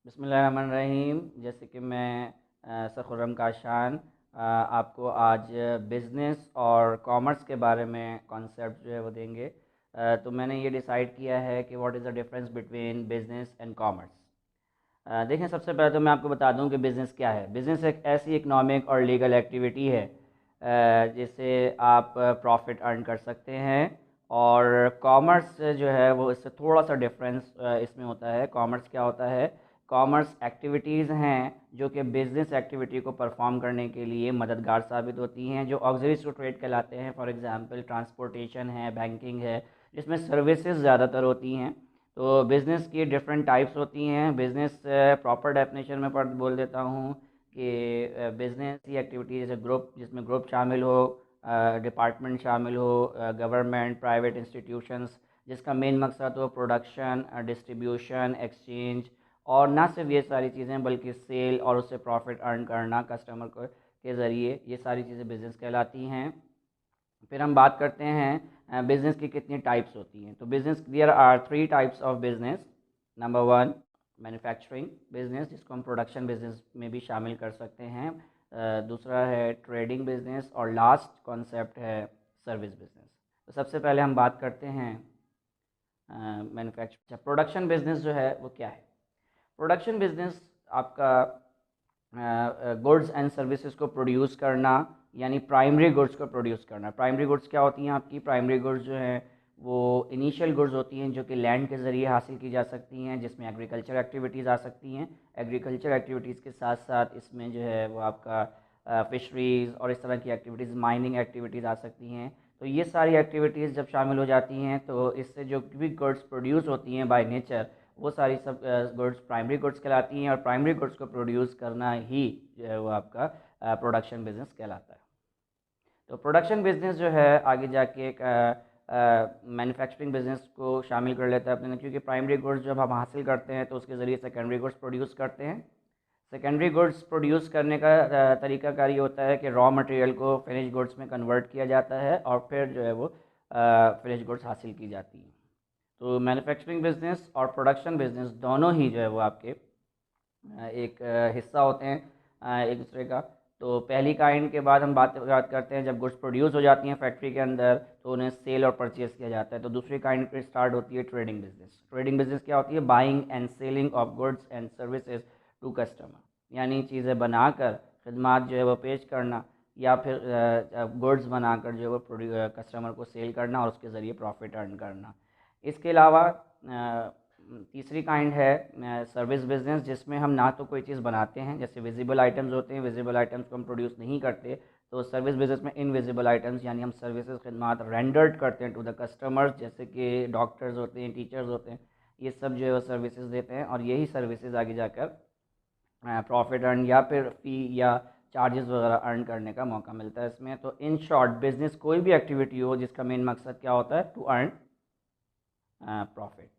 बिस्मिल्लाहिर्रहमानिर्रहीम। जैसे कि मैं सर खुर्रम काशान आपको आज बिज़नेस और कॉमर्स के बारे में कॉन्सेप्ट जो है वो देंगे। तो मैंने ये डिसाइड किया है कि what is the difference between business and commerce. देखें, सबसे पहले तो मैं आपको बता दूं कि बिज़नेस क्या है। बिज़नेस एक ऐसी इकनॉमिक और लीगल एक्टिविटी है जिससे आप प्रॉफिट अर्न कर सकते हैं। और कॉमर्स जो है वो इससे थोड़ा सा डिफरेंस इसमें होता है। कॉमर्स क्या होता है? कॉमर्स एक्टिविटीज़ हैं जो कि बिज़नेस एक्टिविटी को परफॉर्म करने के लिए मददगार साबित होती हैं, जो ऑक्सिलरीज टू ट्रेड कहलाते हैं। फॉर एग्जांपल ट्रांसपोर्टेशन है, बैंकिंग है, जिसमें सर्विसेज ज़्यादातर होती हैं। तो बिज़नेस की डिफरेंट टाइप्स होती हैं। बिज़नेस प्रॉपर डेफिनेशन में पढ़ बोल देता हूँ कि बिज़नेस की एक्टिविटी जैसे ग्रुप, जिसमें ग्रुप शामिल हो, डिपार्टमेंट शामिल हो, गवर्नमेंट, प्राइवेट इंस्टीट्यूशंस, जिसका मेन मकसद हो प्रोडक्शन, डिस्ट्रीब्यूशन, एक्सचेंज, और ना सिर्फ ये सारी चीज़ें बल्कि सेल और उससे प्रॉफिट अर्न करना कस्टमर को के ज़रिए। ये सारी चीज़ें बिज़नेस कहलाती हैं। फिर हम बात करते हैं बिज़नेस की कितनी टाइप्स होती हैं। तो business, there are three types of business. Number one, manufacturing business, जिसको हम प्रोडक्शन बिज़नेस में भी शामिल कर सकते हैं। दूसरा है ट्रेडिंग बिज़नेस, और लास्ट कॉन्सेप्ट है सर्विस बिज़नेस। तो सबसे पहले हम बात करते हैं मैन्युफैक्चर। प्रोडक्शन बिज़नेस जो है वो क्या है? प्रोडक्शन बिज़नेस आपका गुड्स एंड सर्विसेज को प्रोड्यूस करना, यानी प्राइमरी गुड्स को प्रोड्यूस करना। प्राइमरी गुड्स क्या होती हैं आपकी? प्राइमरी गुड्स जो हैं वो इनिशियल गुड्स होती हैं जो कि लैंड के ज़रिए हासिल की जा सकती हैं, जिसमें एग्रीकल्चर एक्टिविटीज़ आ सकती हैं। एग्रीकल्चर एक्टिविटीज़ के साथ साथ इसमें जो है वो आपका फ़िशरीज़ और इस तरह की एक्टिविटीज़, माइनिंग एक्टिविटीज़ आ सकती हैं। तो ये सारी एक्टिविटीज़ जब शामिल हो जाती हैं तो इससे जो भी गुड्स प्रोड्यूस होती हैं बाय नेचर, वो सारी सब गुड्स प्राइमरी गुड्स कहलाती हैं। और प्राइमरी गुड्स को प्रोड्यूस करना ही जो है वो आपका प्रोडक्शन बिजनेस कहलाता है। तो प्रोडक्शन बिजनेस जो है आगे जाके एक मैन्युफैक्चरिंग बिजनेस को शामिल कर लेता है अपने, क्योंकि प्राइमरी गुड्स जब हम हासिल करते हैं तो उसके ज़रिए सेकेंडरी गुड्स प्रोड्यूस करते हैं। सेकेंडरी गुड्स प्रोड्यूस करने का तरीकाकार ये होता है कि रॉ मटेरियल को फिनिश गुड्स में कन्वर्ट किया जाता है और फिर जो है वो फिनिश गुड्स हासिल की जाती हैं। तो मैन्युफैक्चरिंग बिजनेस और प्रोडक्शन बिजनेस दोनों ही जो है वो आपके एक हिस्सा होते हैं एक दूसरे का। तो पहली काइंड के बाद हम बात करते हैं जब गुड्स प्रोड्यूस हो जाती हैं फैक्ट्री के अंदर तो उन्हें सेल और परचेज किया जाता है। तो दूसरी काइंड पे स्टार्ट होती है ट्रेडिंग बिजनेस। ट्रेडिंग बिजनेस क्या होती है? Buying and selling of goods and services to customer, यानी चीज़ें बनाकर खदमात जो है वो पेश करना, या फिर गुड्स बनाकर जो है वो कस्टमर को सेल करना और उसके ज़रिए प्रॉफिट अर्न करना। इसके अलावा तीसरी काइंड है सर्विस बिजनेस, जिसमें हम ना तो कोई चीज़ बनाते हैं, जैसे विजिबल आइटम्स होते हैं, विजिबल आइटम्स को हम प्रोड्यूस नहीं करते। तो सर्विस बिजनेस में इनविजिबल आइटम्स यानी हम सर्विसेज खदमात रेंडर्ड करते हैं टू द कस्टमर्स, जैसे कि डॉक्टर्स होते हैं, टीचर्स होते हैं, ये सब जो है वो सर्विसेज देते हैं। और यही सर्विसेज आगे जाकर प्रॉफिट अर्न या फिर फ़ी या चार्जेस वगैरह अर्न करने का मौका मिलता है इसमें। तो इन शॉर्ट बिजनेस कोई भी एक्टिविटी हो जिसका मेन मकसद क्या होता है? To earn profit.